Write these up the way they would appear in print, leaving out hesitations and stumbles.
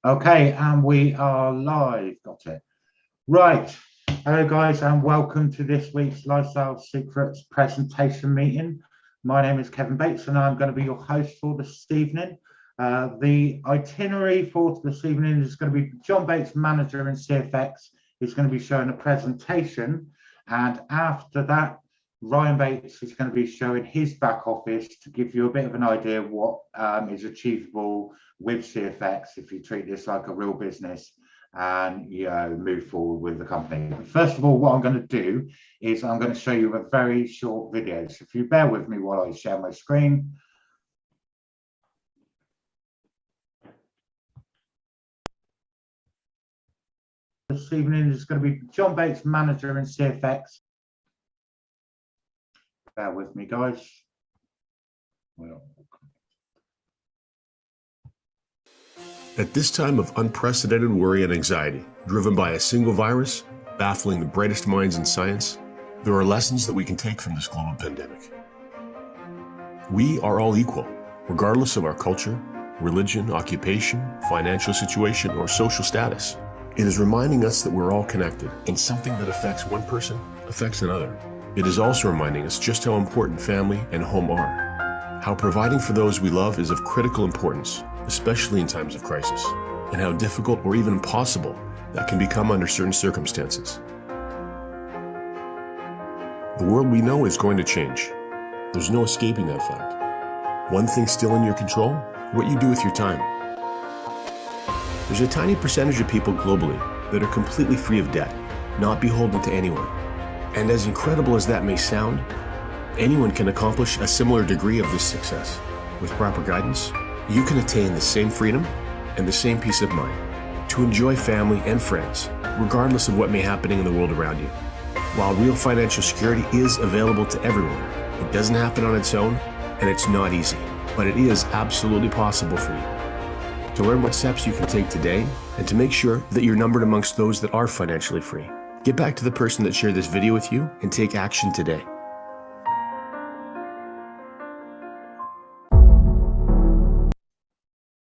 Okay, and we are live. Got it. Right. Hello, guys, and welcome to this week's Lifestyle Secrets presentation meeting. My name is Kevin Bates, and I'm going to be your host for this evening. The itinerary for this evening is going to be John Bates, manager in CFX. He's going to be showing a presentation, and after that, Ryan Bates is going to be showing his back office to give you a bit of an idea of what is achievable with CFX if you treat this like a real business and move forward with the company. First of all, what I'm going to do is I'm going to show you a very short video. So if you bear with me while I share my screen. This evening is going to be John Bates, manager in CFX. Bear with me, guys. At this time of unprecedented worry and anxiety, driven by a single virus, baffling the brightest minds in science, there are lessons that we can take from this global pandemic. We are all equal, regardless of our culture, religion, occupation, financial situation, or social status. It is reminding us that we're all connected, and something that affects one person affects another. It is also reminding us just how important family and home are, how providing for those we love is of critical importance, especially in times of crisis, and how difficult or even impossible that can become under certain circumstances. The world we know is going to change. There's no escaping that fact. One thing still in your control: what you do with your time. There's a tiny percentage of people globally that are completely free of debt, not beholden to anyone. And as incredible as that may sound, anyone can accomplish a similar degree of this success. With proper guidance, you can attain the same freedom and the same peace of mind to enjoy family and friends, regardless of what may be happening in the world around you. While real financial security is available to everyone, it doesn't happen on its own, and it's not easy, but it is absolutely possible for you. To learn what steps you can take today and to make sure that you're numbered amongst those that are financially free, get back to the person that shared this video with you and take action today.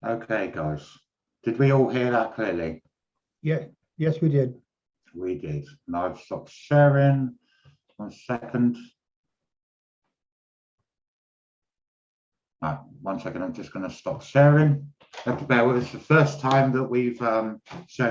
Okay, guys. Did we all hear that clearly? Yeah. Yes, we did. We did. Now I've stopped sharing. 1 second. 1 second. I'm just going to stop sharing. Have to bear with us. The first time that we've shown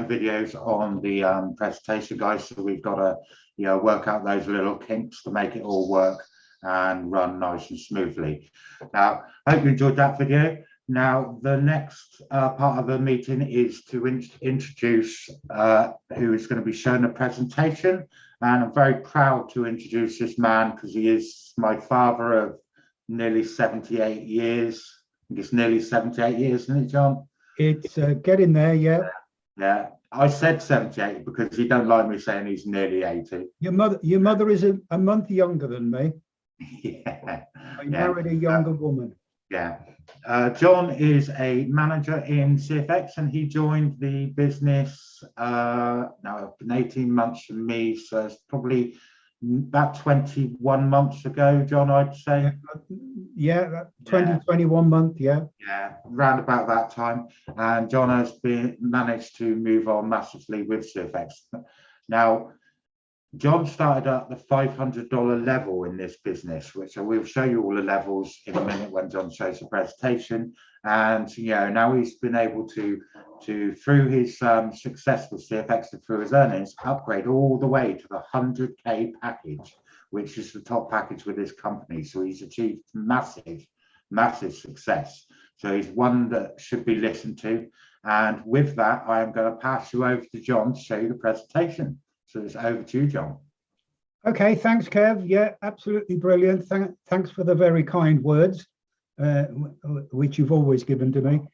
videos on the presentation, guys. So we've got to work out those little kinks to make it all work and run nice and smoothly. Now, I hope you enjoyed that video. Now, the next part of the meeting is to introduce who is going to be showing a presentation. And I'm very proud to introduce this man because he is my father of nearly 78 years. I think it's nearly 78 years, isn't it, John? It's getting there, yeah. Yeah, I said 78 because you don't like me saying he's nearly 80. Your mother is a month younger than me. Yeah. I married a younger woman. Yeah. John is a manager in CFX, and he joined the business now 18 months from me, so it's probably about 21 months ago, John, I'd say. Yeah, 2021 month, yeah. Yeah, around about that time. And John has managed to move on massively with CFX. Now, John started at the $500 level in this business, which I will show you all the levels in a minute when John shows the presentation. And now he's been able to through his success with CFX and through his earnings, upgrade all the way to the 100K package, which is the top package with this company. So he's achieved massive success. So he's one that should be listened to. And with that, I am going to pass you over to John to show you the presentation. So it's over to you, John. Okay, thanks, Kev. Yeah, absolutely brilliant. Thanks for the very kind words, which you've always given to me.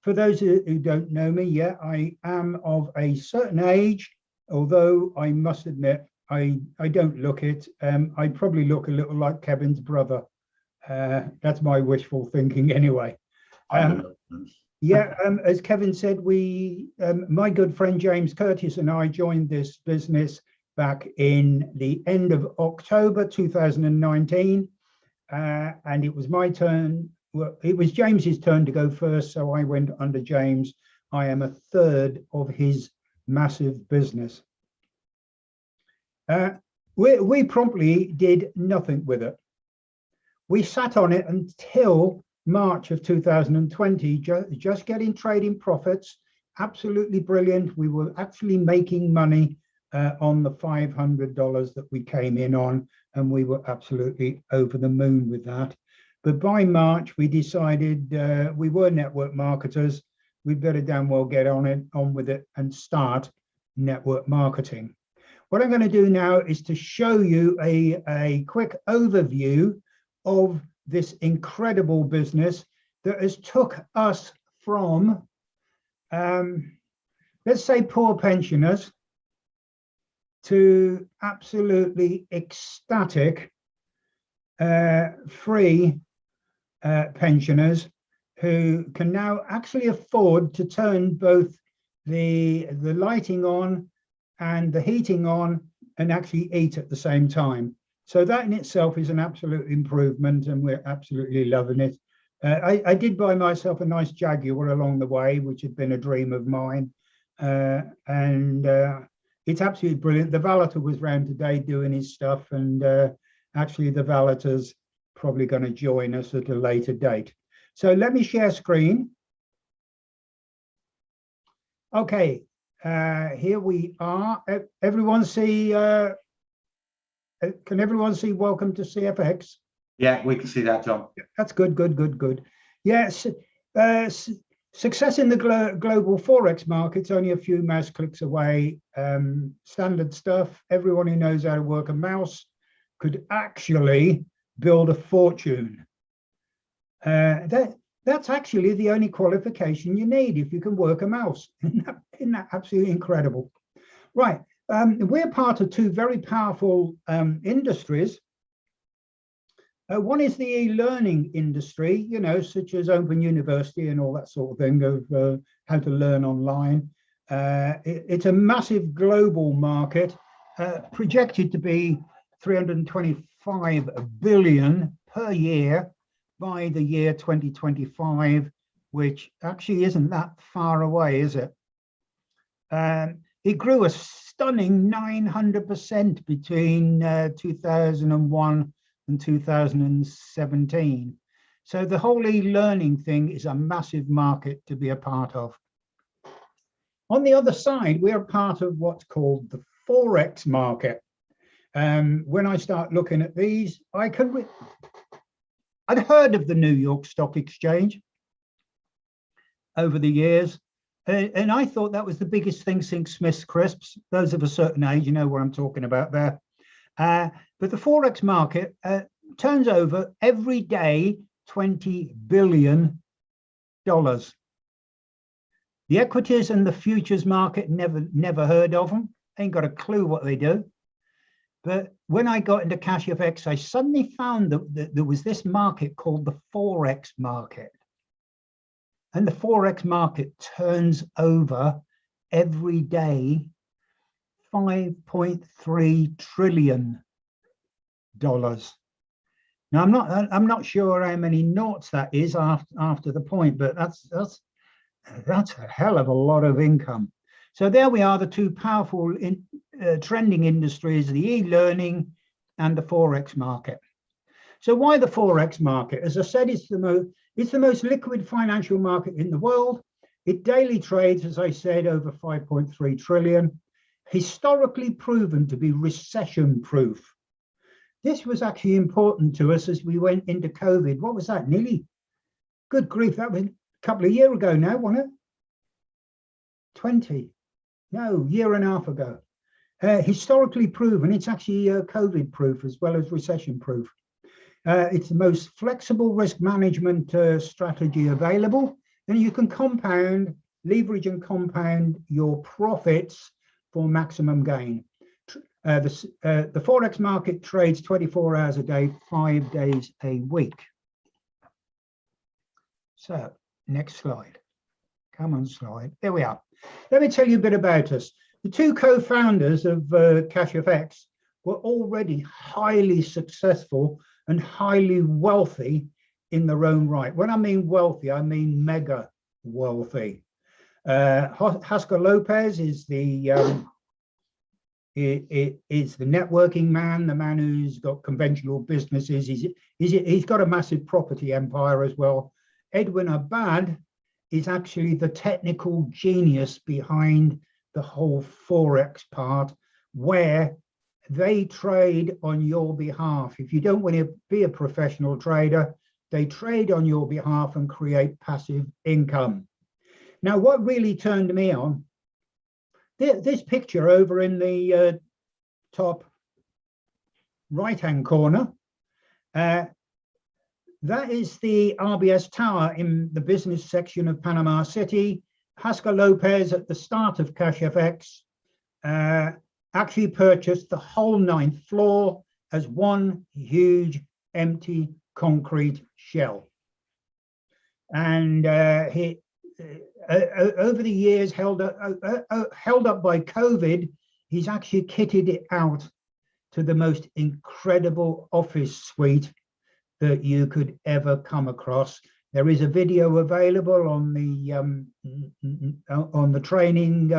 For those who don't know me, yeah, I am of a certain age, although I must admit, I don't look it. I probably look a little like Kevin's brother. That's my wishful thinking anyway. Yeah, as Kevin said, my good friend James Curtis and I joined this business back in the end of October 2019, and it was my turn. Well, it was James's turn to go first, so I went under James I am a third of his massive business. We promptly did nothing with it. We sat on it until March of 2020, just getting trading profits. Absolutely brilliant. We were actually making money on the $500 that we came in on, and we were absolutely over the moon with that. But by March, we decided we were network marketers. We'd better damn well get on with it and start network marketing. What I'm going to do now is to show you a quick overview of this incredible business that has took us from, let's say, poor pensioners to absolutely ecstatic, free pensioners who can now actually afford to turn both the lighting on and the heating on and actually eat at the same time. So that in itself is an absolute improvement, and we're absolutely loving it. I did buy myself a nice Jaguar along the way, which had been a dream of mine. And it's absolutely brilliant. The valeter was round today doing his stuff, and actually the valeter's probably going to join us at a later date. So let me share screen. Okay, here we are. Everyone see, can everyone see welcome to CFX? Yeah, we can see that, John. That's good, good, good, good. Yes, success in the global forex market's only a few mouse clicks away. Standard stuff. Everyone who knows how to work a mouse could actually build a fortune. That's actually the only qualification you need if you can work a mouse. Isn't that absolutely incredible? Right. We're part of two very powerful industries. One is the e-learning industry, you know, such as Open University and all that sort of thing of how to learn online. It's a massive global market, projected to be 325 billion per year by the year 2025, which actually isn't that far away, is it? It grew a stunning 900% between 2001 and 2017. So the whole e-learning thing is a massive market to be a part of. On the other side, we're part of what's called the Forex market. When I start looking at these, I'd heard of the New York Stock Exchange over the years. And I thought that was the biggest thing since Smith's Crisps. Those of a certain age, you know what I'm talking about there. But the Forex market turns over every day $20 billion. The equities and the futures market, never heard of them. Ain't got a clue what they do. But when I got into Cfx, I suddenly found that there was this market called the Forex market. And the Forex market turns over every day $5.3 trillion. Now I'm not sure how many noughts that is after the point, but that's a hell of a lot of income. So there we are, the two powerful trending industries, the e-learning and the Forex market. So why the Forex market? As I said, it's the most liquid financial market in the world. It daily trades, as I said, over 5.3 trillion, historically proven to be recession proof. This was actually important to us as we went into COVID. What was that? Nearly, good grief, that was a couple of years ago now, wasn't it? 20, no, year and a half ago. Historically proven, it's actually COVID proof as well as recession proof. It's the most flexible risk management strategy available, and you can compound, leverage and compound your profits for maximum gain. The Forex market trades 24 hours a day, 5 days a week. So, next slide. Come on, slide. There we are. Let me tell you a bit about us. The two co-founders of Cfx were already highly successful and highly wealthy in their own right. When I mean wealthy, I mean mega wealthy. Oscar Lopez is the is the networking man, the man who's got conventional businesses. He's got a massive property empire as well. Edwin Abad is actually the technical genius behind the whole Forex part, where they trade on your behalf. If you don't want to be a professional trader, they trade on your behalf and create passive income. Now, what really turned me on, this picture over in the top right-hand corner, that is the RBS Tower in the business section of Panama City. Oscar Lopez at the start of CashFX actually purchased the whole 9th floor as one huge empty concrete shell. And he over the years, held up by COVID, he's actually kitted it out to the most incredible office suite that you could ever come across. There is a video available on the training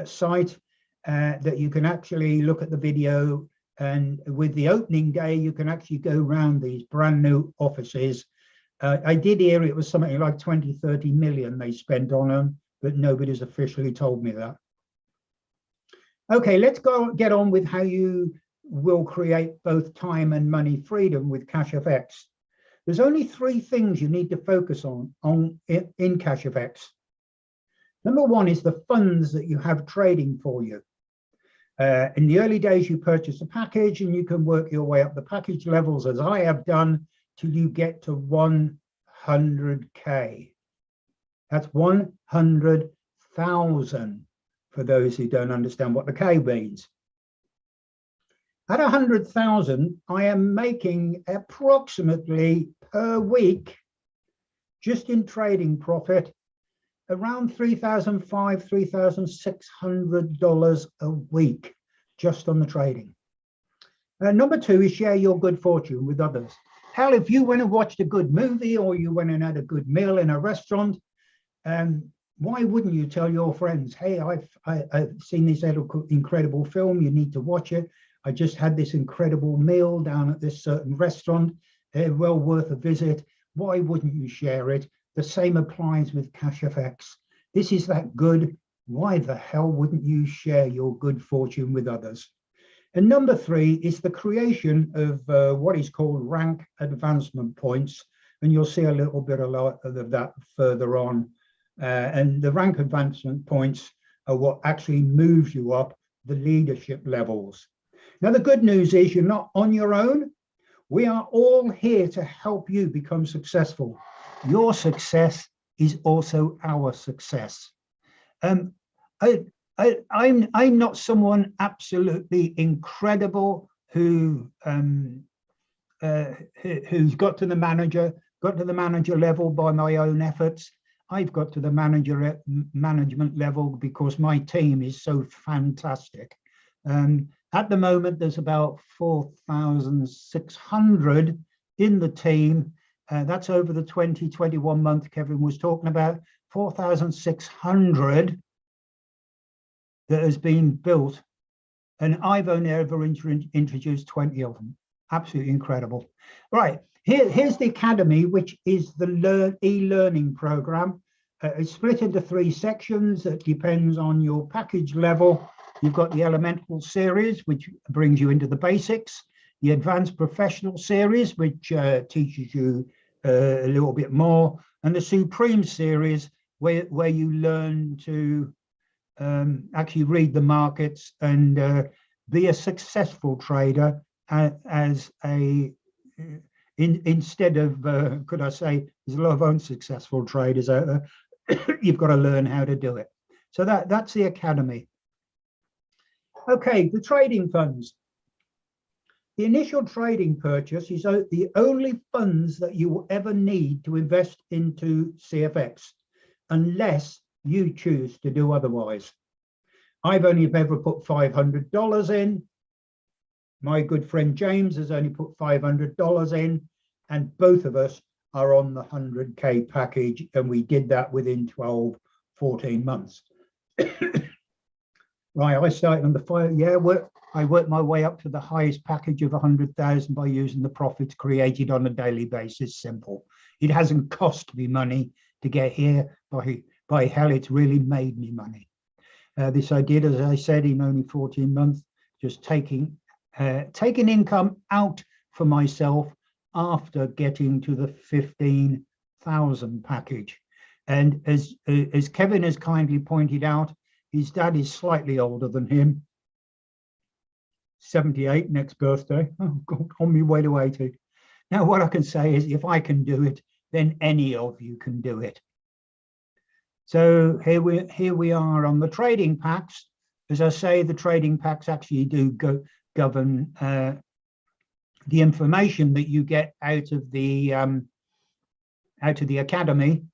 site that you can actually look at the video, and with the opening day, you can actually go around these brand new offices. I did hear it was something like 20-30 million they spent on them, but nobody's officially told me that. Okay, let's get on with how you will create both time and money freedom with CashFX. There's only 3 things you need to focus on in CashFX. Number 1 is the funds that you have trading for you. In the early days, you purchase a package and you can work your way up the package levels, as I have done, till you get to 100K. That's 100,000 for those who don't understand what the K means. At 100,000, I am making approximately per week, just in trading profit, around $3,500, $3,600 a week, just on the trading. Number 2 is share your good fortune with others. Hell, if you went and watched a good movie or you went and had a good meal in a restaurant, why wouldn't you tell your friends, hey, I've seen this incredible film, you need to watch it. I just had this incredible meal down at this certain restaurant, well worth a visit. Why wouldn't you share it? The same applies with CashFX. This is that good. Why the hell wouldn't you share your good fortune with others? And number 3 is the creation of what is called rank advancement points. And you'll see a little bit of that further on. And the rank advancement points are what actually moves you up the leadership levels. Now, the good news is you're not on your own. We are all here to help you become successful. Your success is also our success. I'm not someone absolutely incredible who's got to the manager level by my own efforts. I've got to the management level because my team is so fantastic. At the moment, there's about 4,600 in the team. That's over the 2021 month Kevin was talking about, 4,600 that has been built. And I've only ever introduced 20 of them. Absolutely incredible. Right, here's the Academy, which is the e-learning program. It's split into 3 sections. It depends on your package level. You've got the Elemental series, which brings you into the basics. The Advanced Professional series, which teaches you a little bit more. And the Supreme series, where you learn to actually read the markets and be a successful trader instead of, could I say, there's a lot of unsuccessful traders out there. You've got to learn how to do it. So that's the Academy. Okay, the trading funds. The initial trading purchase is the only funds that you will ever need to invest into CFX, unless you choose to do otherwise. I've only ever put $500 in. My good friend James has only put $500 in, and both of us are on the 100K package, and we did that within 12, 14 months. Right, I started on the fire. Yeah, I worked my way up to the highest package of 100,000 by using the profits created on a daily basis. Simple. It hasn't cost me money to get here. By hell, it's really made me money. This I did, as I said, in only 14 months, just taking income out for myself after getting to the 15,000 package. And as Kevin has kindly pointed out, his dad is slightly older than him, 78 next birthday. Oh God, on my way to 80. Now, what I can say is, if I can do it, then any of you can do it. So here we are on the trading packs. As I say, the trading packs actually do govern the information that you get out of the academy.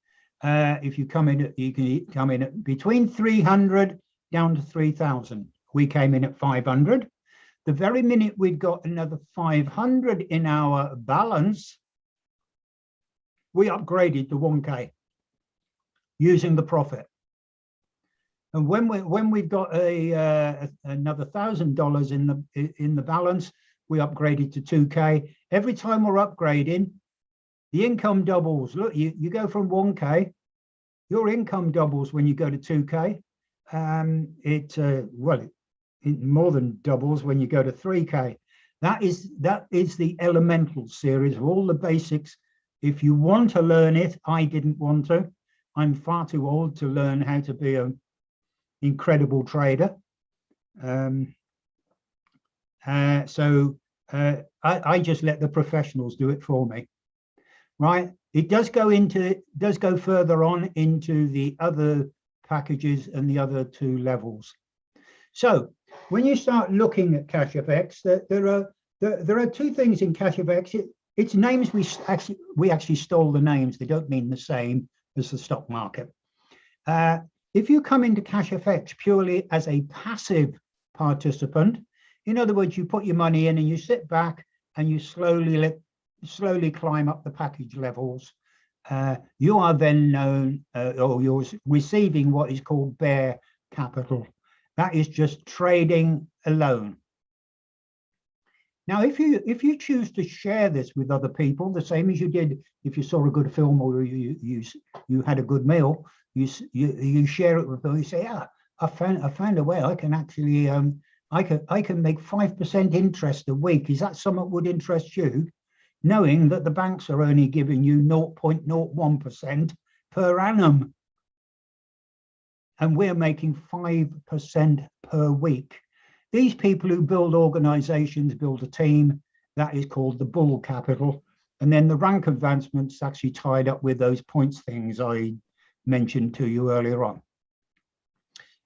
If you come in, you can come in at between 300 down to 3,000. We came in at 500. The very minute we'd got another 500 in our balance, we upgraded to 1K using the profit. And when we've got another $1,000 in the balance, we upgraded to 2K. Every time we're upgrading, the income doubles. Look, you go from 1K, your income doubles when you go to 2K. It more than doubles when you go to 3K. That is the elemental series of all the basics. If you want to learn it, I didn't want to. I'm far too old to learn how to be an incredible trader. I just let the professionals do it for me. Right? It does go further on into the other packages and the other two levels. So when you start looking at CashFX, there are two things in CashFX. It's names we actually stole the names. They don't mean the same as the stock market. If you come into CashFX purely as a passive participant, in other words, you put your money in and you sit back and you slowly climb up the package levels, you are then known, or you're receiving what is called bare capital. That is just trading alone. Now, if you choose to share this with other people, the same as you did if you saw a good film or you had a good meal, you share it with them. You say, "Yeah, I found a way. I can actually I can make 5% interest a week. Is that something that would interest you?" Knowing that the banks are only giving you 0.01% per annum, and we're making 5% per week. These people who build organizations, build a team, that is called the bull capital. And then the rank advancement's actually tied up with those points things I mentioned to you earlier on.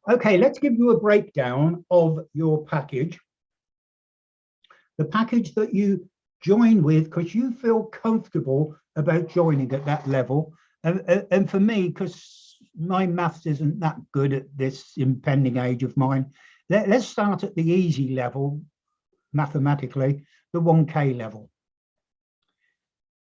Okay, let's give you a breakdown of your package. The package that you join with because you feel comfortable about joining at that level. And for me, because my maths isn't that good at this impending age of mine, let's start at the easy level, mathematically, the 1K level.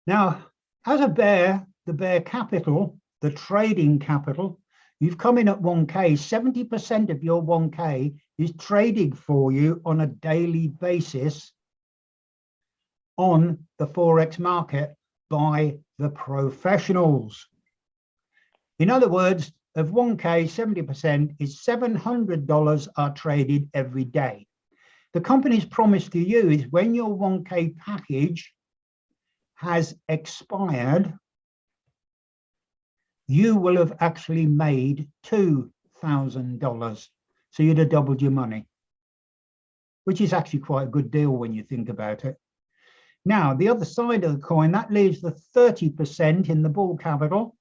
Now, as the bare capital, the trading capital, you've come in at 1K, 70% of your 1K is traded for you on a daily basis on the Forex market by the professionals. In other words, of 1K, 70% is $700 are traded every day. The company's promise to you is when your 1K package has expired, you will have actually made $2,000. So you'd have doubled your money, which is actually quite a good deal when you think about it. Now, the other side of the coin, that leaves the 30% in the bull capital,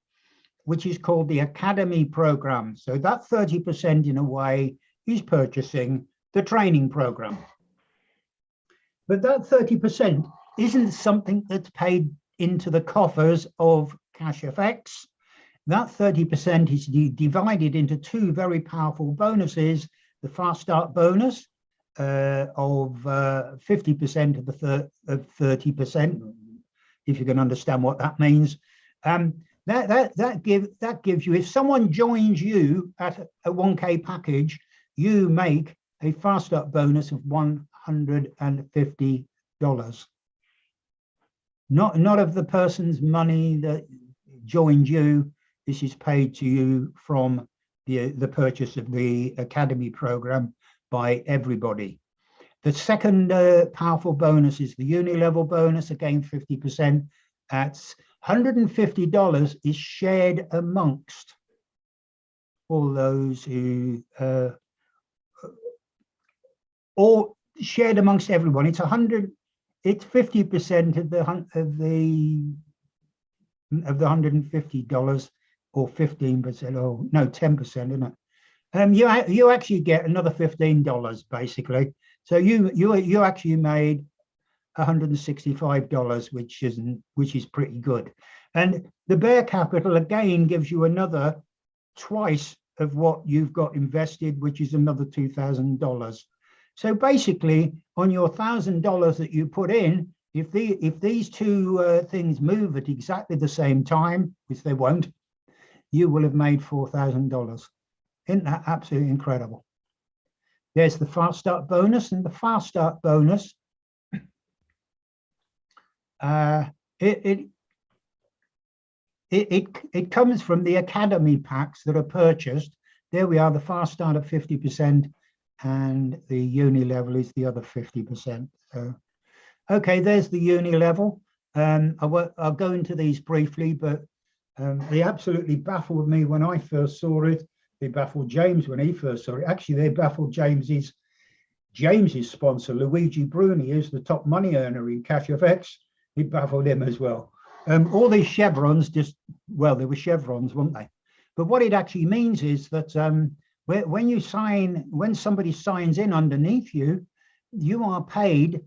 which is called the Academy program. So that 30% in a way is purchasing the training program. But that 30% isn't something that's paid into the coffers of CashFX. That 30% is divided into two very powerful bonuses, the fast start bonus of 50% of the 30%, if you can understand what that means. that gives you, if someone joins you at a 1K package, you make a fast start bonus of $150. Not of the person's money that joined you. This is paid to you from the purchase of the Academy program by everybody. The second powerful bonus is the Uni Level Bonus, again 50%. That's $150 is shared amongst all those who, or shared amongst everyone. It's 50% of the $150, or 15%, or no, 10%, isn't it? You actually get another $15 basically. So you actually made $165, which is pretty good. And the bear capital again gives you another twice of what you've got invested, which is another $2,000. So basically, on your $1,000 that you put in, if these two things move at exactly the same time, which they won't, you will have made $4,000. Isn't that absolutely incredible? There's the fast start bonus, and the fast start bonus, it comes from the Academy packs that are purchased. There we are, the fast start at 50%, and the Uni Level is the other 50%. So, okay, there's the Uni Level. I'll go into these briefly, but they absolutely baffled me when I first saw it. They baffled James when he first saw it. Actually, they baffled James's sponsor, Luigi Bruni, who's the top money earner in Cfx. It baffled him as well. All these chevrons they were chevrons, weren't they? But what it actually means is that when somebody signs in underneath you, you are paid.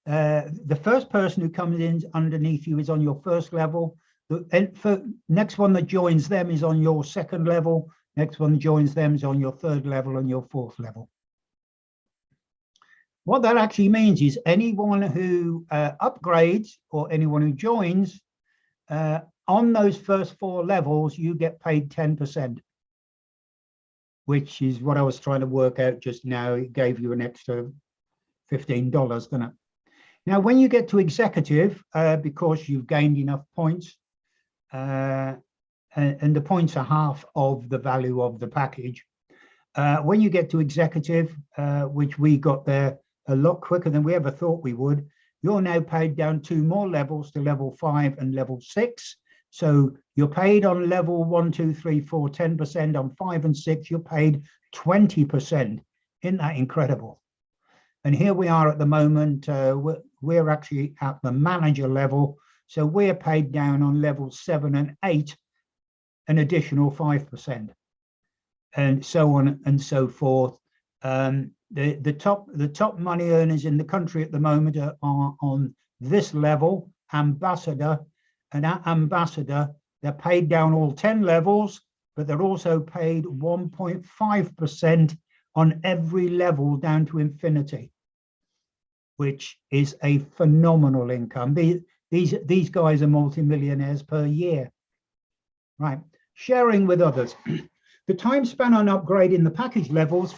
The first person who comes in underneath you is on your first level. The next one that joins them is on your second level. Next one that joins them is on your third level and your fourth level. What that actually means is anyone who upgrades or anyone who joins on those first 4 levels, you get paid 10%, which is what I was trying to work out just now. It gave you an extra $15, didn't it? Now, when you get to executive, because you've gained enough points, and the points are half of the value of the package. When you get to executive, which we got there a lot quicker than we ever thought we would, you're now paid down 2 more levels to level 5 and level 6. So you're paid on level 1, 2, 3, 4, 10%. On 5 and 6, you're paid 20%. Isn't that incredible? And here we are at the moment, we're actually at the manager level. So we're paid down on level 7 and 8, an additional 5%, and so on and so forth. The top money earners in the country at the moment are on this level, ambassador, and at ambassador, they're paid down all 10 levels, but they're also paid 1.5% on every level down to infinity, which is a phenomenal income. These guys are multimillionaires per year. Right, sharing with others. The time span on upgrading the package levels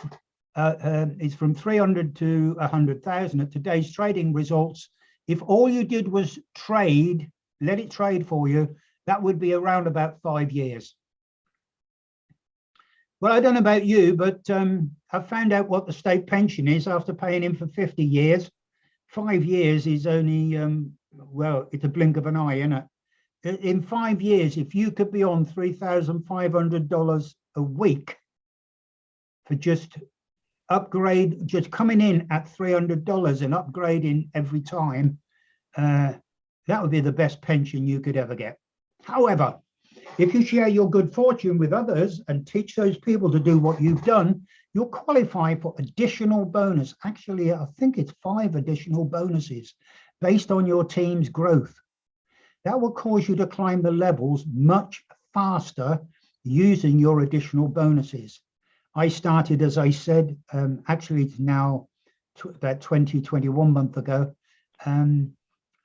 is from 300 to 100,000 at today's trading results. If all you did was trade, let it trade for you, that would be around about 5 years. Well, I don't know about you, but I found out what the state pension is after paying in for 50 years. 5 years is only, well, it's a blink of an eye, isn't it? In 5 years, if you could be on $3,500 a week for just upgrade, just coming in at $300 and upgrading every time, that would be the best pension you could ever get. However, if you share your good fortune with others and teach those people to do what you've done, you'll qualify for additional bonus. Actually, I think it's 5 additional bonuses based on your team's growth. That will cause you to climb the levels much faster using your additional bonuses. I started, as I said, actually it's now about 21 months ago,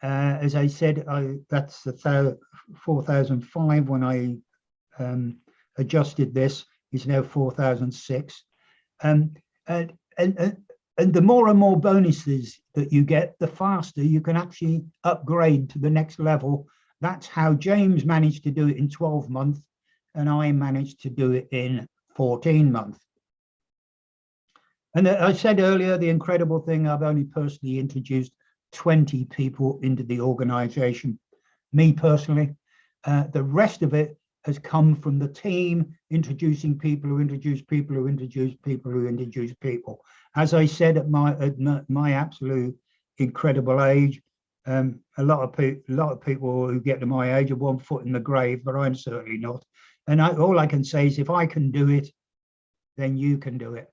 As I said, that's 4,005 when I adjusted this. It's now 4,006. And the more and more bonuses that you get, the faster you can actually upgrade to the next level. That's how James managed to do it in 12 months, and I managed to do it in 14 months. And I said earlier, the incredible thing, I've only personally introduced 20 people into the organization, me personally. The rest of it has come from the team introducing people who introduce people who introduce people who introduce people. As I said, at my absolute incredible age, a lot of people who get to my age are 1 foot in the grave, but I'm certainly not. And all I can say is, if I can do it, then you can do it.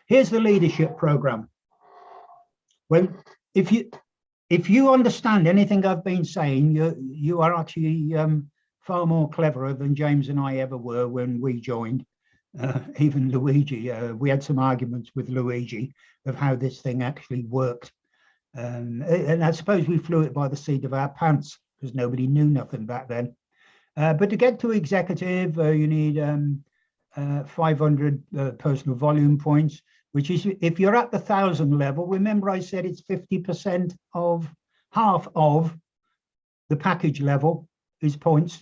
Here's the leadership program. Well, if you understand anything I've been saying, you are actually far more cleverer than James and I ever were when we joined. Even Luigi, we had some arguments with Luigi of how this thing actually worked. And I suppose we flew it by the seat of our pants because nobody knew nothing back then. But to get to executive, you need 500 personal volume points, which is, if you're at the 1,000 level, remember I said it's 50% of half of the package level is points.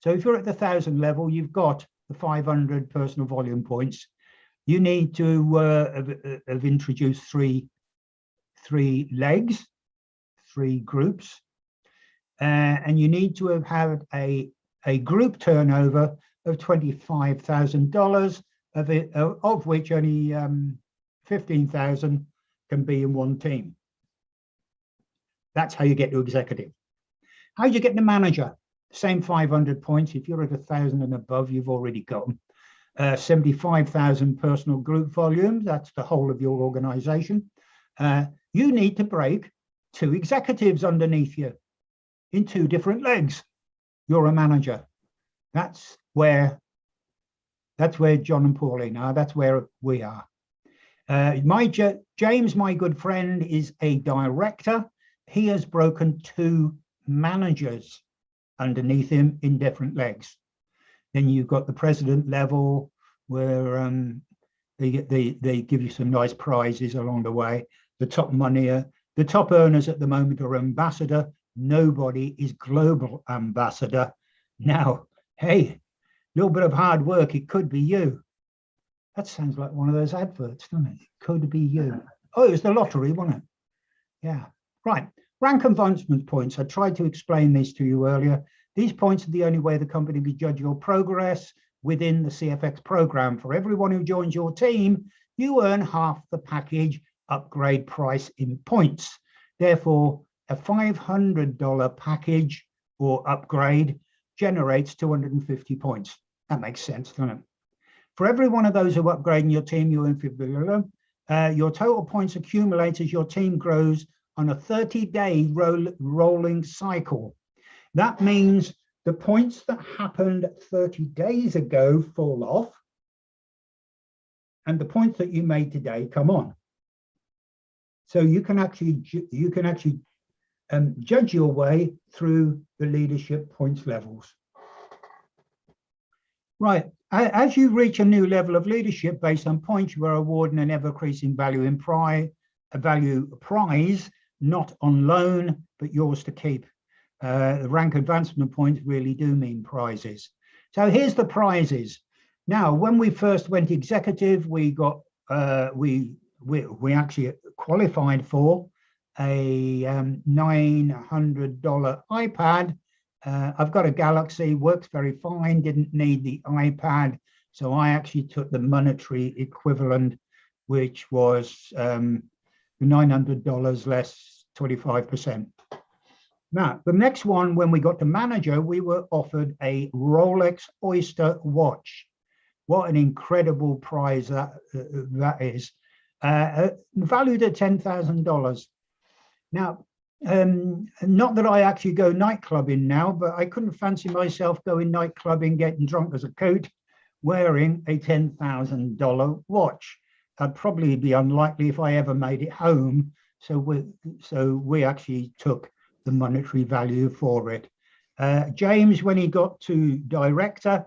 So if you're at the 1,000 level, you've got the 500 personal volume points. You need to have introduced three legs, 3 groups, and you need to have had a group turnover of $25,000, of which only 15,000 can be in one team. That's how you get to executive. How do you get to manager? Same 500 points. If you're at 1,000 and above, you've already got them. 75,000 personal group volumes. That's the whole of your organization. You need to break 2 executives underneath you in 2 different legs. You're a manager. That's where John and Pauline are. That's where we are. James, my good friend, is a director. He has broken 2 managers underneath him in different legs. Then you've got the president level, where they give you some nice prizes along the way. The top the top earners at the moment are ambassador. Nobody is global ambassador. Now, hey, a little bit of hard work, it could be you. That sounds like one of those adverts, doesn't it? It could be you. Oh, it was the lottery, wasn't it? Yeah, right. Rank advancement points. I tried to explain this to you earlier. These points are the only way the company can judge your progress within the CFX program. For everyone who joins your team, you earn half the package upgrade price in points. Therefore, a $500 package or upgrade generates 250 points. That makes sense, doesn't it? For every one of those who upgrade in your team, you earn your total points accumulate as your team grows on a 30-day rolling cycle. That means the points that happened 30 days ago fall off, and the points that you made today come on. So you can actually judge your way through the leadership points levels. Right. As you reach a new level of leadership based on points, you are awarded an ever-increasing value in prize, not on loan, but yours to keep. The rank advancement points really do mean prizes. So here's the prizes. Now, when we first went executive, we got we actually qualified for a $900 iPad. I've got a Galaxy, works very fine, didn't need the iPad. So I actually took the monetary equivalent, which was $900 less 25%. Now, the next one, when we got to manager, we were offered a Rolex Oyster watch. What an incredible prize that is. Valued at $10,000. Now, not that I actually go nightclubbing now, but I couldn't fancy myself going nightclubbing, getting drunk as a coot, wearing a $10,000 watch. That'd probably be unlikely if I ever made it home. So we actually took the monetary value for it. James, when he got to director,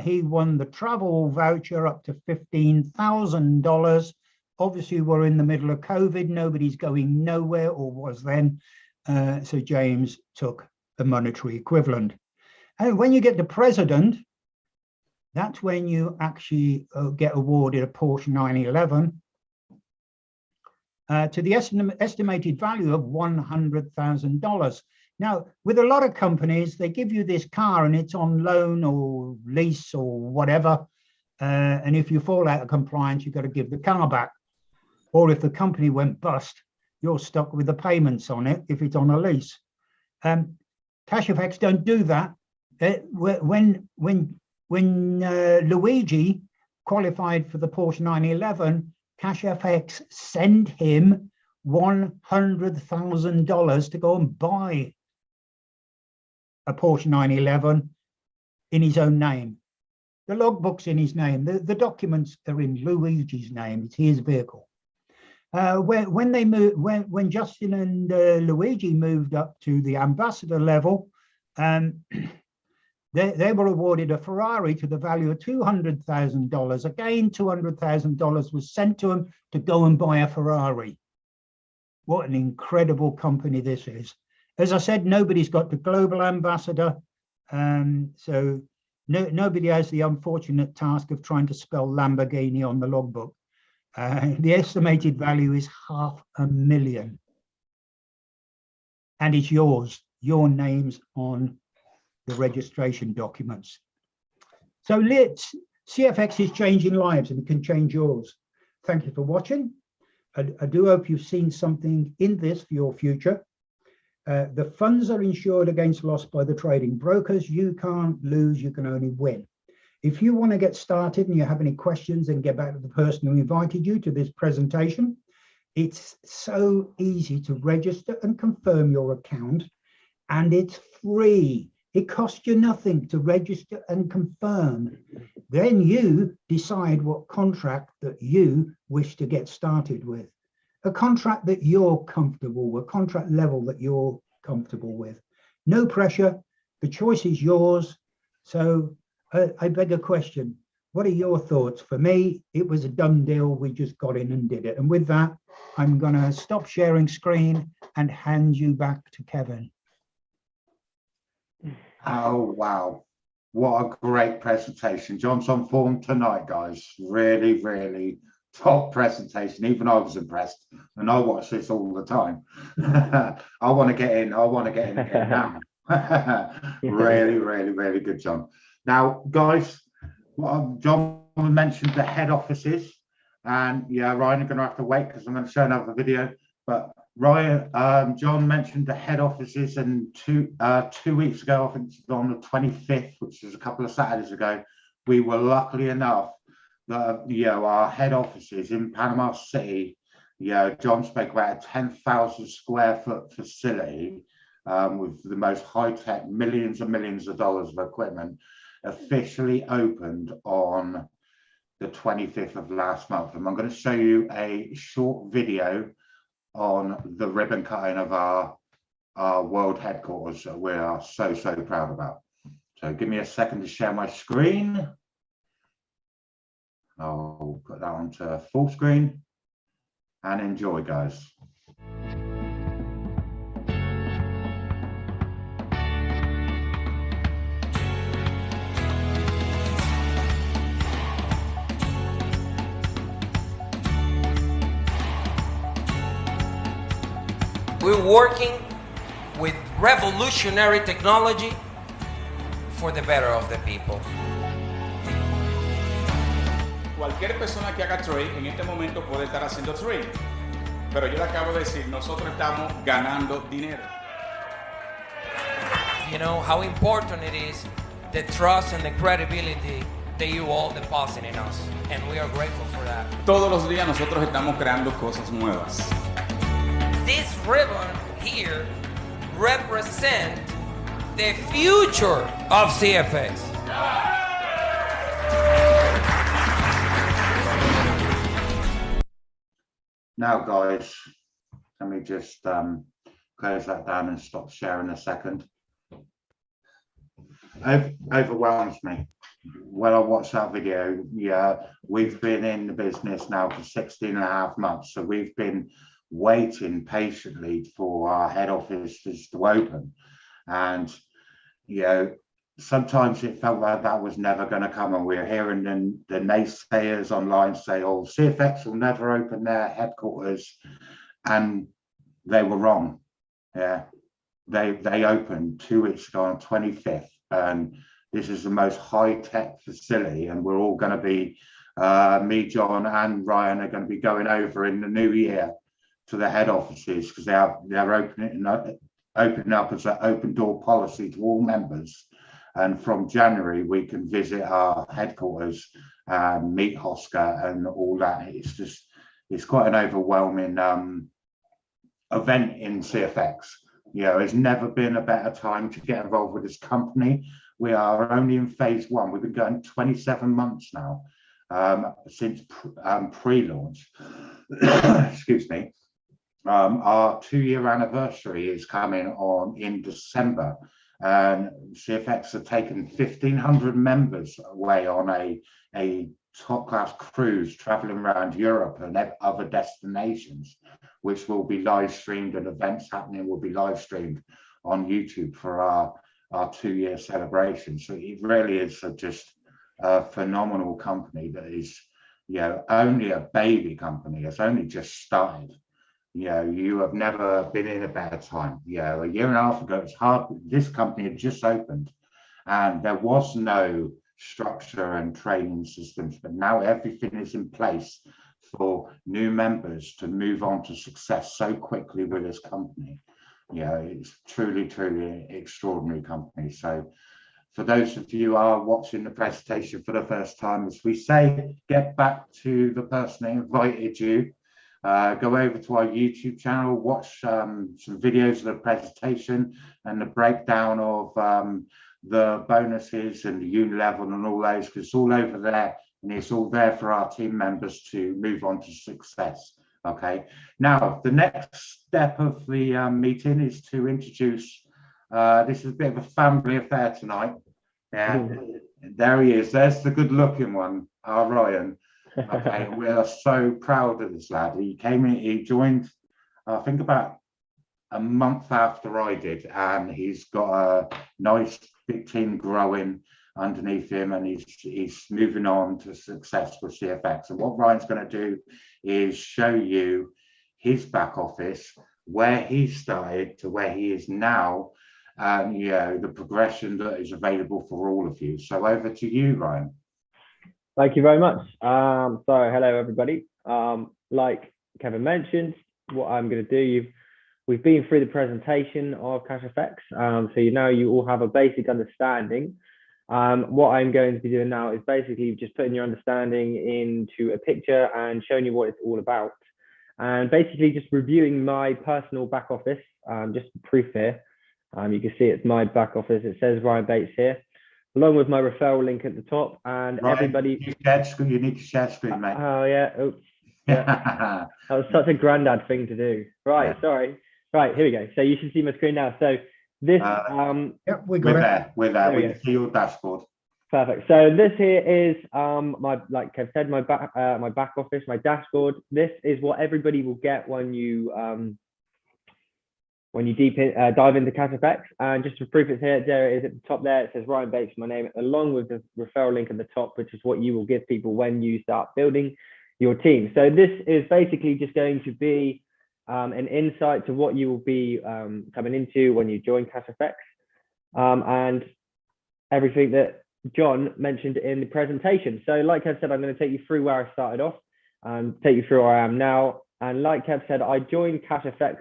he won the travel voucher up to $15,000. Obviously, we're in the middle of COVID. Nobody's going nowhere, or was then. So James took the monetary equivalent. And when you get to president, that's when you actually get awarded a Porsche 911 to the estimated value of $100,000. Now, with a lot of companies, they give you this car and it's on loan or lease or whatever. And if you fall out of compliance, you've got to give the car back. Or if the company went bust, you're stuck with the payments on it if it's on a lease. Cfx don't do that. When Luigi qualified for the Porsche 911, Cfx sent him $100,000 to go and buy a Porsche 911 in his own name. The logbook's in his name. The documents are in Luigi's name. It's his vehicle. When Justin and Luigi moved up to the ambassador level, they were awarded a Ferrari to the value of $200,000. Again, $200,000 was sent to them to go and buy a Ferrari. What an incredible company this is. As I said, nobody's got the global ambassador. So nobody has the unfortunate task of trying to spell Lamborghini on the logbook. The estimated value is $500,000. And it's yours. Your name's on the registration documents. So CFX is changing lives and it can change yours. Thank you for watching. I do hope you've seen something in this for your future. The funds are insured against loss by the trading brokers. You can't lose, you can only win. If you want to get started and you have any questions, then get back to the person who invited you to this presentation. It's so easy to register and confirm your account, and it's free. It costs you nothing to register and confirm. Then you decide what contract that you wish to get started with. A contract that you're comfortable with, a contract level that you're comfortable with. No pressure, the choice is yours. So I beg a question. What are your thoughts? For me, it was a done deal. We just got in and did it. And with that, I'm going to stop sharing screen and hand you back to Kevin. Oh, wow. What a great presentation. John's on form tonight, guys. Really, really top presentation. Even I was impressed, and I watch this all the time. I want to get in. I want to get in again now. Really, really, really good, John. Now, guys, John mentioned the head offices, and yeah, Ryan, you're going to have to wait because I'm going to show another video. But Ryan, John mentioned the head offices, and 2 weeks ago, I think it's on the 25th, which is a couple of Saturdays ago, we were lucky enough that our head offices in Panama City, John spoke about a 10,000 square foot facility with the most high-tech millions and millions of dollars of equipment, officially opened on the 25th of last month. And I'm going to show you a short video on the ribbon cutting of our world headquarters that we are so proud about. So give me a second to share my screen. I'll put that onto full screen and enjoy, guys. We're working with revolutionary technology for the better of the people. Cualquier persona que haga trade en este momento puede estar haciendo trade, pero yo le acabo de decir, nosotros estamos ganando dinero. You know how important it is, the trust and the credibility that you all deposit in us, and we are grateful for that. Todos los días nosotros estamos creando cosas nuevas. This ribbon here represents the future of CFX. Now, guys, let me just close that down and stop sharing a second. Overwhelms me. When I watched that video, yeah, we've been in the business now for 16.5 months. So we've been waiting patiently for our head offices to open. And, you know, sometimes it felt like that was never going to come. And we're hearing the naysayers online say, oh, CFX will never open their headquarters. And they were wrong. Yeah, they opened 2 weeks ago on 25th. And this is the most high-tech facility, and we're all going to be, me, John, and Ryan are going to be going over in the new year to the head offices because they're opening up as an open door policy to all members. And from January, we can visit our headquarters, meet Oscar, and all that. It's quite an overwhelming event in CFX. You know, it's never been a better time to get involved with this company. We are only in phase 1. We've been going 27 months now, since pre-launch. Excuse me. Our 2-year anniversary is coming on in December, and CFX have taken 1,500 members away on a top-class cruise traveling around Europe and other destinations, which will be live streamed, and events happening will be live streamed on YouTube for our 2-year celebration. So it really is just a phenomenal company that is, you know, only a baby company. It's only just started. You know, you have never been in a better time. You know, a year and a half ago, it's hard. This company had just opened and there was no structure and training systems, but now everything is in place for new members to move on to success so quickly with this company. You know, it's truly, truly extraordinary company. So for those of you who are watching the presentation for the first time, as we say, get back to the person that invited you. Go over to our YouTube channel, watch some videos of the presentation and the breakdown of the bonuses and the Uni Level and all those, because it's all over there and it's all there for our team members to move on to success. Okay, now the next step of the meeting is to introduce, this is a bit of a family affair tonight. Yeah, there he is. There's the good looking one, our Ryan. Okay, we are so proud of this lad. He came in, he joined, I think about a month after I did, and he's got a nice big team growing underneath him, and he's moving on to success with CFX. And what Ryan's going to do is show you his back office, where he started to where he is now, and you know, the progression that is available for all of you. So over to you, Ryan. Thank you very much. So hello everybody. Like Kevin mentioned, what I'm going to do, we've been through the presentation of Cfx, so you all have a basic understanding. What I'm going to be doing now is basically just putting your understanding into a picture and showing you what it's all about, and basically just reviewing my personal back office. Just proof here, you can see it's my back office. It says Ryan Bates here, along with my referral link at the top. And Ryan, everybody, you need to share screen, mate. Oh yeah. Oops. Yeah. That was such a granddad thing to do. Right. Yeah. Sorry. Right. Here we go. So you should see my screen now. So this. Yep, we're there. We're there. We can see your dashboard. Perfect. So this here is my, like Kev said, my back office, my dashboard. This is what everybody will get when you dive into Cfx. And just to prove it's here, there it is at the top there. It says Ryan Bates, my name, along with the referral link at the top, which is what you will give people when you start building your team. So this is basically just going to be an insight to what you will be coming into when you join Cfx, and everything that John mentioned in the presentation. So like I said, I'm going to take you through where I started off and take you through where I am now. And like Kev said, I joined Cfx.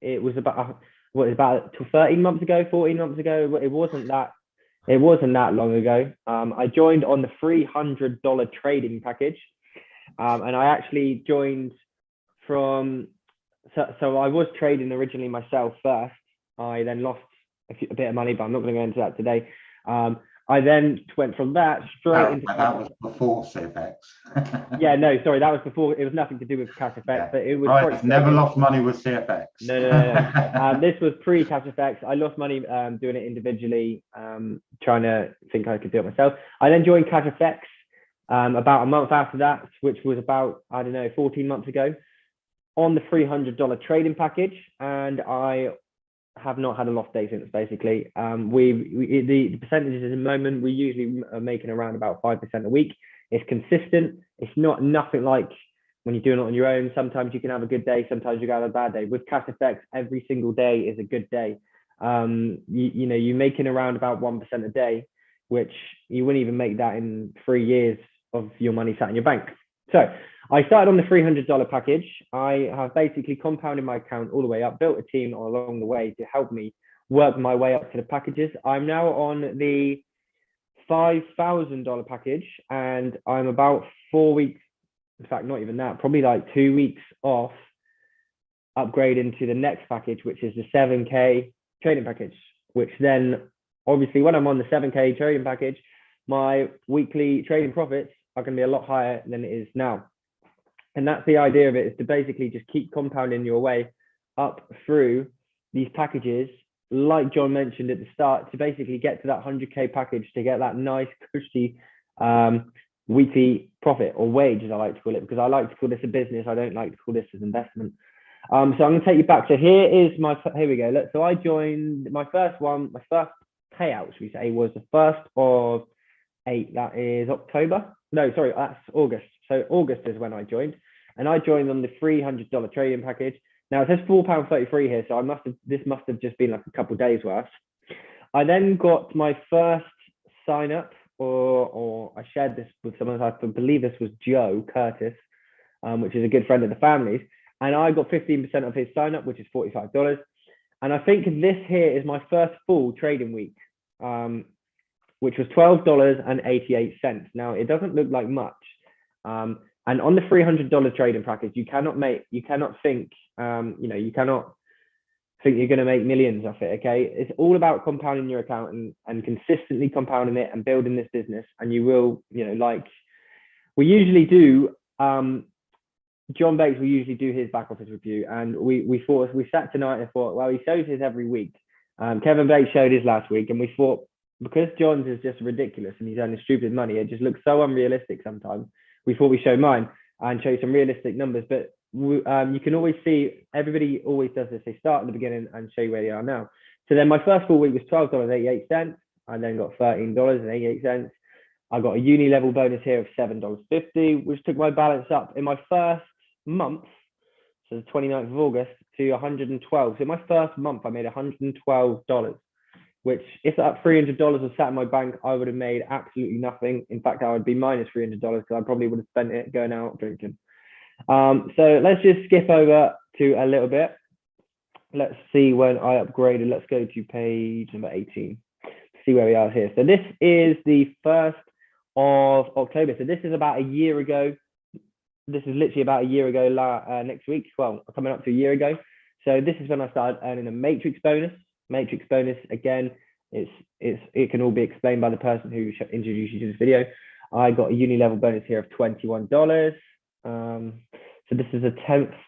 It was about 13 months ago, 14 months ago. It wasn't that long ago. I joined on the $300 trading package, and I actually joined from. So I was trading originally myself first. I then lost a bit of money, but I'm not going to go into that today. I then went from that straight into. That was before Cfx. Yeah, no, sorry, that was before. It was nothing to do with Cash FX, but it was. Right, never lost money with CFX. No. This was pre-Cash FX. I lost money doing it individually, trying to think I could do it myself. I then joined Cash FX about a month after that, which was about, I don't know, 14 months ago, on the $300 trading package, and I have not had a lost day since. Basically, the percentages at the moment, we usually are making around about 5% a week. It's consistent. It's nothing like when you're doing it on your own. Sometimes you can have a good day, sometimes you can have a bad day. With Cash FX, every single day is a good day. You're making around about 1% a day, which you wouldn't even make that in 3 years of your money sat in your bank. So I started on the $300 package. I have basically compounded my account all the way up, built a team along the way to help me work my way up to the packages. I'm now on the $5,000 package, and I'm about 4 weeks, in fact, not even that, probably like 2 weeks off upgrading to the next package, which is the 7K trading package, which then obviously when I'm on the 7K trading package, my weekly trading profits are going to be a lot higher than it is now. And that's the idea of it, is to basically just keep compounding your way up through these packages, like John mentioned at the start, to basically get to that 100K package, to get that nice cushy weekly profit, or wage as I like to call it, because I like to call this a business. I don't like to call this as investment. So I'm going to take you back. So here we go. Look, so I joined my first payout, should we say, was the 1st of 8. That is October. No, sorry, that's August. So August is when I joined, and I joined on the $300 trading package. Now it says £4.33 here, so this must have just been like a couple of days worth. I then got my first sign up, or I shared this with someone. I believe this was Joe Curtis, which is a good friend of the family's, and I got 15% of his sign up, which is $45. And I think this here is my first full trading week, which was $12.88. Now it doesn't look like much. And on the $300 trading package, you cannot think you're going to make millions off it. Okay, it's all about compounding your account and consistently compounding it and building this business, and you will, like we usually do. John Bates will usually do his back office review, and we sat tonight and thought, well, he shows his every week. Kevin Bates showed his last week, and we thought, because John's is just ridiculous and he's earning stupid money, it just looks so unrealistic sometimes. We thought we'd show mine and show some realistic numbers, but you can always see, everybody always does this. They start at the beginning and show you where they are now. So then my first full week was $12.88. I then got $13.88. I got a Uni Level Bonus here of $7.50, which took my balance up in my first month, so the 29th of August, to $112. So in my first month, I made $112, which if that $300 was sat in my bank, I would have made absolutely nothing. In fact, I would be minus $300 because I probably would have spent it going out drinking. So let's just skip over to a little bit. Let's see when I upgraded. Let's go to page number 18. See where we are here. So this is the 1st of October. So this is about a year ago. This is literally about a year ago next week. Well, coming up to a year ago. So this is when I started earning a matrix bonus. Matrix bonus, again, it can all be explained by the person who introduced you to this video. I got a Uni Level Bonus here of $21. So this is the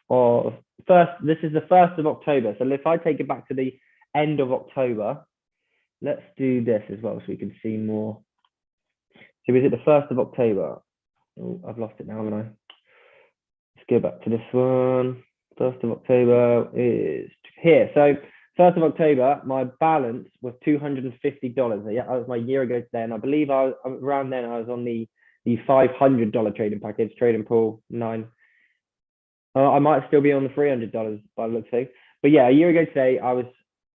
1st of October. So if I take it back to the end of October, let's do this as well so we can see more. So is it the 1st of October? Oh, I've lost it now, haven't I? Let's go back to this one. 1st of October is here. So 1st of October, my balance was $250. Yeah, that was my year ago today, and I believe around then I was on the $500 trading package, trading pool 9. I might still be on the $300 by the looks of it. But yeah, a year ago today,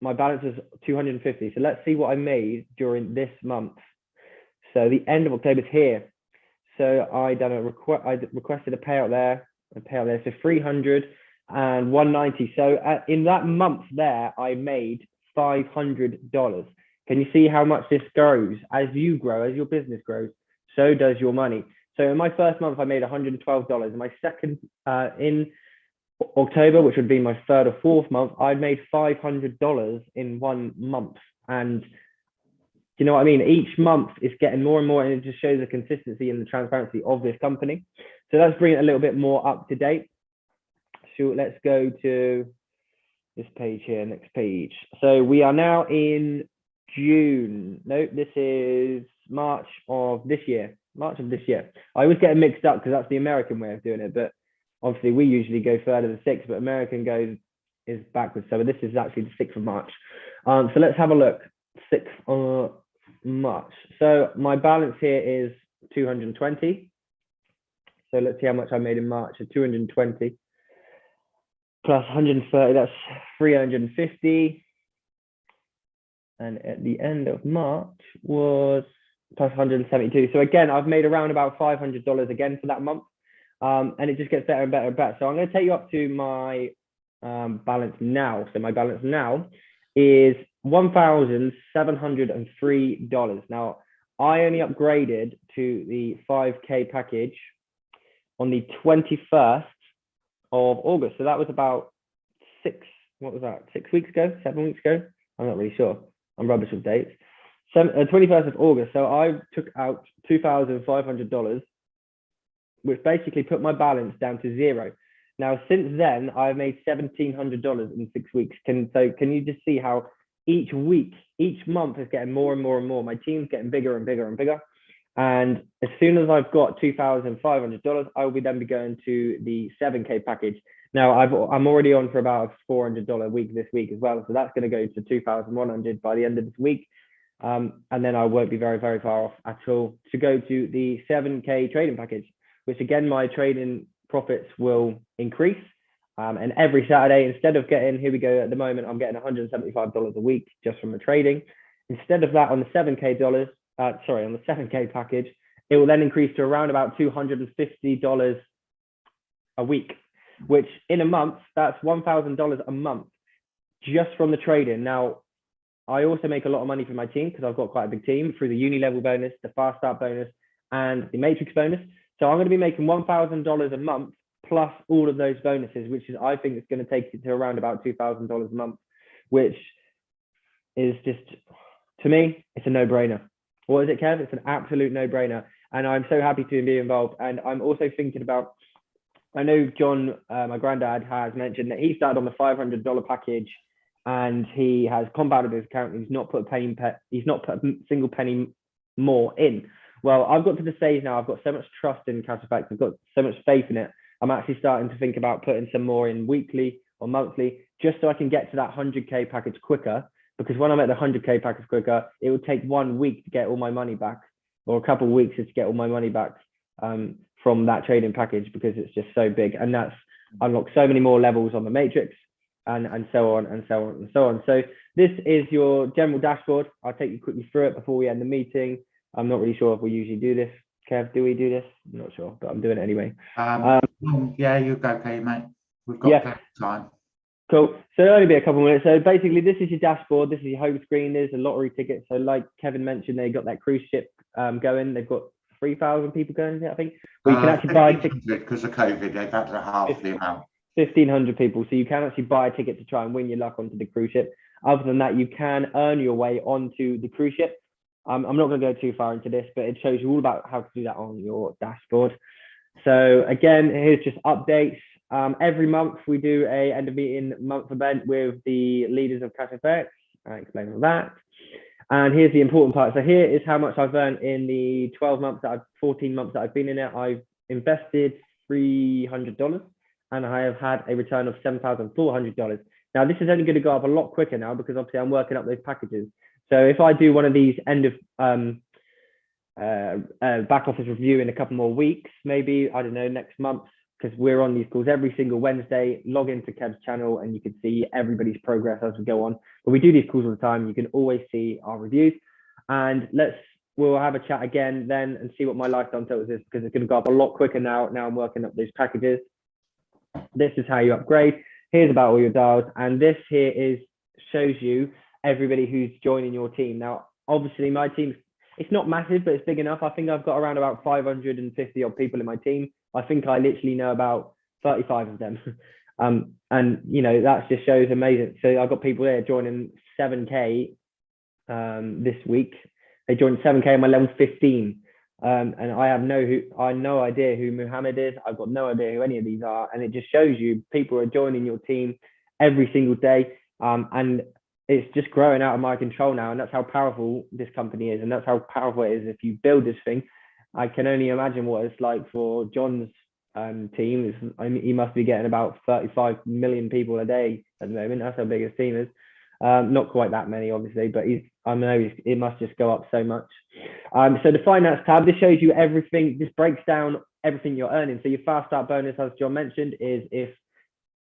my balance was $250. So let's see what I made during this month. So the end of October is here. So I requested a payout there, so 300 and 190. So in that month there, I made $500. Can you see how much this grows? As you grow, as your business grows, so does your money. So in my first month, I made $112. In my second, in October, which would be my 3rd or 4th month, I'd made $500 in 1 month. And you know what I mean? Each month it's getting more and more, and it just shows the consistency and the transparency of this company. So let's bring it a little bit more up to date. So let's go to this page here, next page. So we are now in June. No, this is March of this year. I always get it mixed up because that's the American way of doing it, but obviously we usually go further than 6, but American is backwards. So this is actually the 6th of March. So let's have a look. 6th of March. So my balance here is 220. So let's see how much I made in March. So 220 plus 130, that's 350. And at the end of March was plus 172. So again, I've made around about $500 again for that month. And it just gets better and better and better. So I'm going to take you up to my balance now. So my balance now is $1,703. Now, I only upgraded to the 5K package on the 21st of August. So that was about 6 weeks ago, 7 weeks ago? I'm not really sure. I'm rubbish with dates. 21st of August. So I took out $2,500, which basically put my balance down to 0. Now, since then, I've made $1,700 in 6 weeks. Can you just see how each week, each month is getting more and more and more? My team's getting bigger and bigger and bigger. And as soon as I've got $2,500, I will then be going to the 7K package. Now, I'm already on for about a $400 week this week as well. So that's going to go to 2,100 by the end of this week. And then I won't be very, very far off at all to go to the 7K trading package, which again, my trading profits will increase. And every Saturday, instead of getting, here we go, at the moment, I'm getting $175 a week just from the trading. Instead of that, on the 7K package, it will then increase to around about $250 a week, which in a month, that's $1,000 a month just from the trading. Now, I also make a lot of money for my team because I've got quite a big team through the Uni Level Bonus, the Fast Start Bonus, and the Matrix Bonus. So I'm going to be making $1,000 a month plus all of those bonuses, which is, I think it's going to take it to around about $2,000 a month, which is just, to me, it's a no-brainer. What is it, Kev? It's an absolute no-brainer. And I'm so happy to be involved. And I'm also thinking about, I know John, my granddad, has mentioned that he started on the $500 package and he has compounded his account. He's not put a single penny more in. Well, I've got to the stage now, I've got so much trust in Cfx, I've got so much faith in it. I'm actually starting to think about putting some more in weekly or monthly, just so I can get to that 100K package quicker. Because when I'm at the 100K package quicker, it would take 1 week to get all my money back, or a couple of weeks to get all my money back from that trading package, because it's just so big. And that's unlocked so many more levels on the matrix, and so on and so on and so on. So this is your general dashboard. I'll take you quickly through it before we end the meeting. I'm not really sure if we usually do this. Kev, do we do this? I'm not sure, but I'm doing it anyway. Yeah, you go, okay, mate. We've got plenty of time. Cool. So it'll only be a couple of minutes. So basically, this is your dashboard. This is your home screen. There's a lottery ticket. So like Kevin mentioned, they got that cruise ship going. They've got 3,000 people going, I think. But you can actually buy tickets. Because of COVID, they've had to half the amount. 1,500 people. So you can actually buy a ticket to try and win your luck onto the cruise ship. Other than that, you can earn your way onto the cruise ship. I'm not going to go too far into this, but it shows you all about how to do that on your dashboard. So again, here's just updates. Every month we do a end of meeting month event with the leaders of Cfx. I explain all that. And here's the important part. So here is how much I've earned in the 14 months that I've been in it. I've invested $300 and I have had a return of $7,400. Now this is only going to go up a lot quicker now, because obviously I'm working up those packages. So if I do one of these end of back office review in a couple more weeks, maybe, I don't know, next month, because we're on these calls every single Wednesday, log into Kev's channel and you can see everybody's progress as we go on. But we do these calls all the time. You can always see our reviews, and we'll have a chat again then and see what my lifetime totals is, because it's going to go up a lot quicker now. Now I'm working up these packages. This is how you upgrade. Here's about all your dials. And this here shows you everybody who's joining your team. Now, obviously my team, it's not massive, but it's big enough. I think I've got around about 550 odd people in my team. I think I literally know about 35 of them. And you know, that just shows amazing. So I've got people there joining 7K this week. They joined 7K and my level 15. And I have no idea who Muhammad is. I've got no idea who any of these are. And it just shows you people are joining your team every single day. And it's just growing out of my control now. And that's how powerful this company is. And that's how powerful it is if you build this thing. I can only imagine what it's like for John's team. He must be getting about 35 million people a day at the moment. That's how big his team is. Not quite that many, obviously, but I know it must just go up so much. So the finance tab, this shows you everything. This breaks down everything you're earning. So your fast start bonus, as John mentioned, is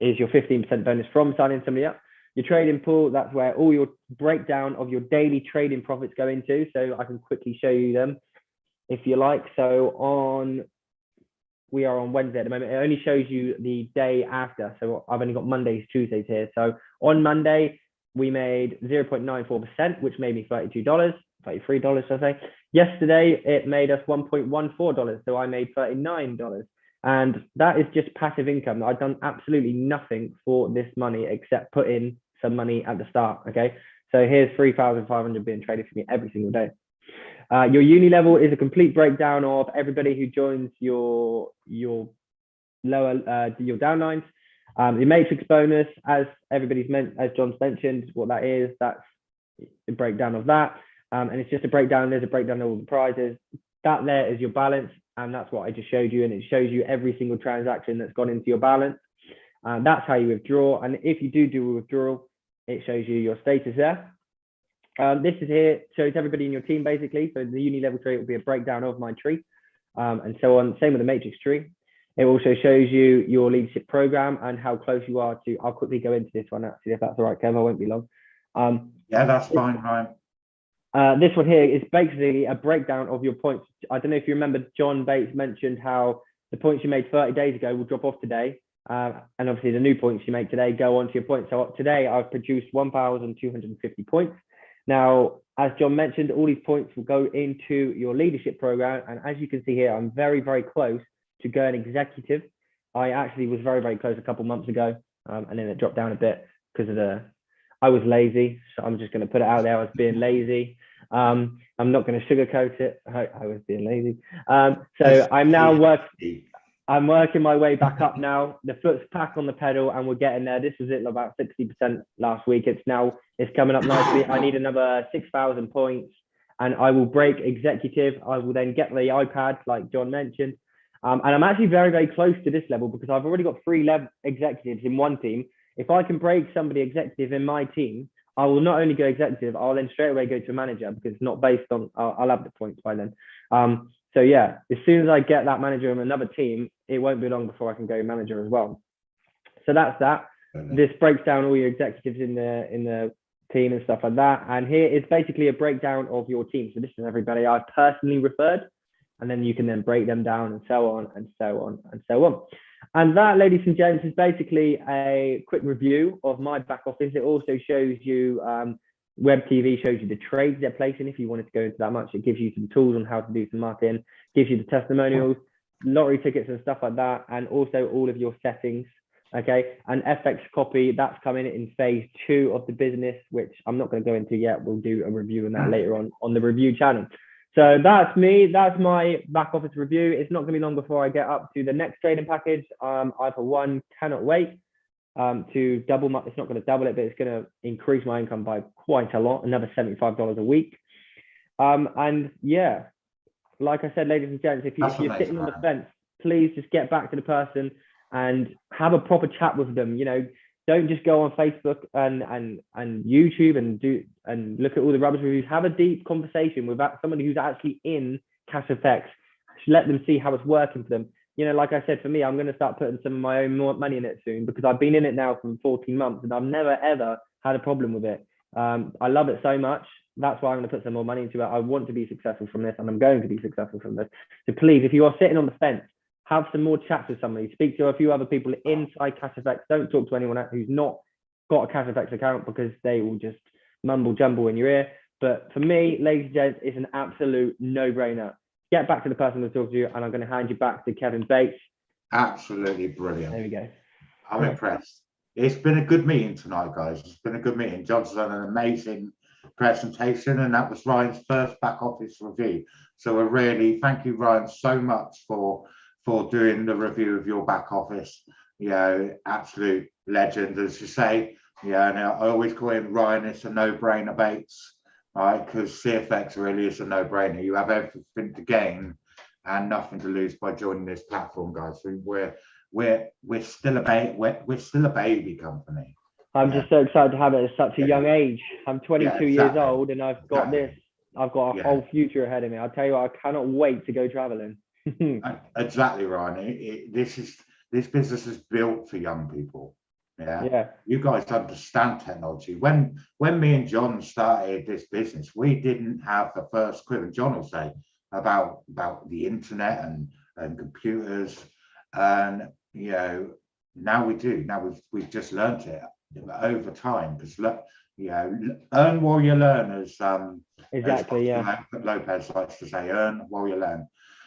your 15% bonus from signing somebody up. Your trading pool, that's where all your breakdown of your daily trading profits go into. So I can quickly show you them if you like. So we are on Wednesday at the moment. It only shows you the day after. So I've only got Mondays, Tuesdays here. So on Monday, we made 0.94%, which made me $33, should I say. Yesterday, it made us $1.14. So I made $39. And that is just passive income. I've done absolutely nothing for this money except put in some money at the start. Okay. So here's 3,500 being traded for me every single day. Your uni level is a complete breakdown of everybody who joins your lower, your downlines. The matrix bonus, as John's mentioned, what that is, that's a breakdown of that. And it's just a breakdown. There's a breakdown of all the prizes. That there is your balance. And that's what I just showed you. And it shows you every single transaction that's gone into your balance. That's how you withdraw. And if you do a withdrawal, it shows you your status there. This is here, shows everybody in your team, basically. So the uni level tree will be a breakdown of my tree and so on. Same with the matrix tree. It also shows you your leadership program and how close you are to, I'll quickly go into this one actually, if that's all right, Kev, I won't be long. Yeah, that's fine, Ryan. This one here is basically a breakdown of your points. I don't know if you remember, John Bates mentioned how the points you made 30 days ago will drop off today. And obviously the new points you make today go onto your points. So today I've produced 1,250 points. Now, as John mentioned, all these points will go into your leadership program. And as you can see here, I'm very, very close to going executive. I actually was very, very close a couple months ago. And then it dropped down a bit because of I was lazy. So I'm just going to put it out there. I was being lazy. I'm not going to sugarcoat it. I was being lazy. So I'm now working my way back up now. The foot's back on the pedal and we're getting there. This was it about 60% last week. It's coming up nicely. I need another 6,000 points and I will break executive. I will then get the iPad like John mentioned. And I'm actually very, very close to this level because I've already got 3 executives in one team. If I can break somebody executive in my team, I will not only go executive, I'll then straight away go to a manager because it's not based on, I'll have the points by then. So yeah, as soon as I get that manager in another team, it won't be long before I can go manager as well. So that's that. This breaks down all your executives in the team and stuff like that. And here is basically a breakdown of your team. So this is everybody I've personally referred, and then you can then break them down and so on and so on and so on. And that, ladies and gents, is basically a quick review of my back office. It also shows you Web TV, shows you the trades they're placing. If you wanted to go into that much, it gives you some tools on how to do some marketing, gives you the testimonials, lottery tickets and stuff like that, and also all of your settings. Okay, and FX copy, that's coming in phase 2 of the business, which I'm not going to go into yet. We'll do a review on that later on the review channel. So that's me. That's my back office review. It's not going to be long before I get up to the next trading package. I, for one, cannot wait to double my, it's not going to double it, but it's going to increase my income by quite a lot, another $75 a week. And yeah, like I said, ladies and gents, if you're sitting on the fence, please just get back to the person and have a proper chat with them. You know, don't just go on Facebook and YouTube and look at all the rubbish reviews. Have a deep conversation with somebody who's actually in Cfx. Let them see how it's working for them. You know, like I said, for me, I'm going to start putting some of my own money in it soon because I've been in it now for 14 months and I've never, ever had a problem with it. I love it so much. That's why I'm going to put some more money into it. I want to be successful from this and I'm going to be successful from this. So please, if you are sitting on the fence, have some more chats with somebody. Speak to a few other people inside Cfx. Don't talk to anyone who's not got a Cfx account because they will just mumble jumble in your ear. But for me, ladies and gents, it's an absolute no-brainer. Get back to the person who's talking to you, and I'm going to hand you back to Kevin Bates. Absolutely brilliant. There we go. I'm impressed. It's been a good meeting tonight, guys. It's been a good meeting. John's done an amazing presentation, and that was Ryan's first back office review. So we're really, thank you, Ryan, so much for doing the review of your back office. You know, absolute legend, as you say. Yeah, and I always call him Ryan. It's a no-brainer, Bates, right? Because CFX really is a no-brainer. You have everything to gain and nothing to lose by joining this platform, guys. We're still a baby company. I'm just so excited to have it at such a young age. I'm 22 exactly. years old, and I've got this. I've got a whole future ahead of me. I'll tell you what, I cannot wait to go traveling. Exactly, Ryan. This business is built for young people. Yeah. You guys understand technology. When me and John started this business, we didn't have the first clue. And John will say about the internet and computers, and you know, now we do. Now we've just learned it over time, because you know, earn while you learn, as exactly, as Lopez likes to say, earn while you learn.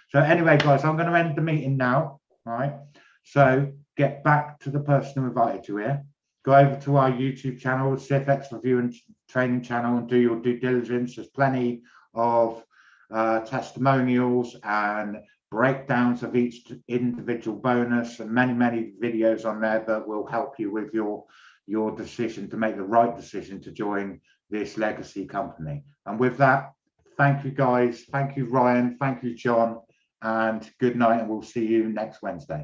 So anyway, guys, I'm going to end the meeting now. All right. So get back to the person who invited you here. Go over to our YouTube channel, CFX Review and Training channel, and do your due diligence. There's plenty of testimonials and breakdowns of each individual bonus, and many videos on there that will help you with your decision to make the right decision to join this legacy company. And with that, thank you, guys. Thank you, Ryan. Thank you, John. And good night, and we'll see you next Wednesday.